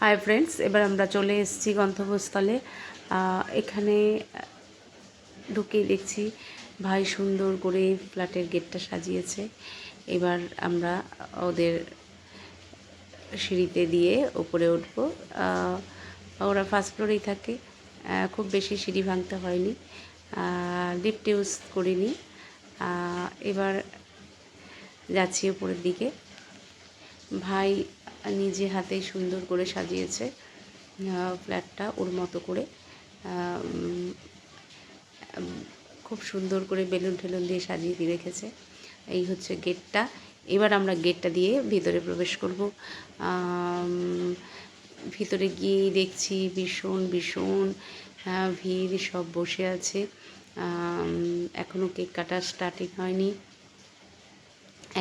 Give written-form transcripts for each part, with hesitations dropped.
Hi friends, এবার আমরা চলে এসেছি গন্তব্যস্থলে। এখানে ঢুকেই দেখছি ভাই সুন্দর করে ফ্ল্যাটের গেটটা সাজিয়েছে। এবার আমরা ওদের সিঁড়িতে দিয়ে উপরে উঠবো। ওরা ফার্স্ট ফ্লোরেই থাকে, খুব বেশি সিঁড়ি ভাঙতে হয়নি, লিফট ইউজ করিনি। এবার যাচ্ছি উপরের দিকে। ভাই নিজে হাতেই সুন্দর করে সাজিয়েছে ফ্ল্যাটটা ওর মতো করে, খুব সুন্দর করে বেলুন টেলুন দিয়ে সাজিয়ে দিয়ে রেখেছে। এই হচ্ছে গেটটা। এবার আমরা গেটটা দিয়ে ভিতরে প্রবেশ করব। ভিতরে গিয়ে দেখছি ভীষণ ভীষণ ভিড়, সব বসে আছে। এখনও কেক কাটা স্টার্টিং হয়নি,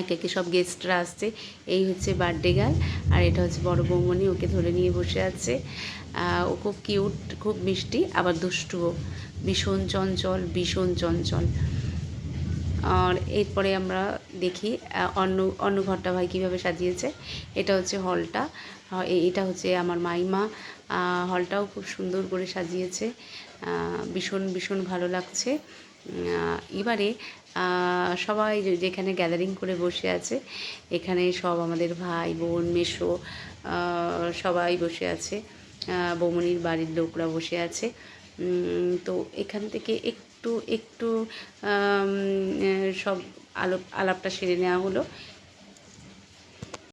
একে একে সব গেস্টরা আসছে। এই হচ্ছে বার্থডে গার্ল, আর এটা হচ্ছে বড় বৌমনি, ওকে ধরে নিয়ে বসে আছে। ও খুব কিউট, খুব মিষ্টি, আবার দুষ্টুও, ভীষণ চঞ্চল, ভীষণ চঞ্চল। আর এরপরে আমরা দেখি অন্য ঘরটা ভাই কীভাবে সাজিয়েছে। এটা হচ্ছে হলটা, এটা হচ্ছে আমার মাইমা। হলটাও খুব সুন্দর করে সাজিয়েছে, ভীষণ ভীষণ ভালো লাগছে। এবারে সবাই যেখানে গ্যাদারিং করে বসে আছে, এখানে সব আমাদের ভাই বোন মেসো সবাই বসে আছে, বৌমনির বাড়ির লোকরা বসে আছে। তো এখান থেকে একটু একটু সব আলাপটা সেরে নেওয়া হলো।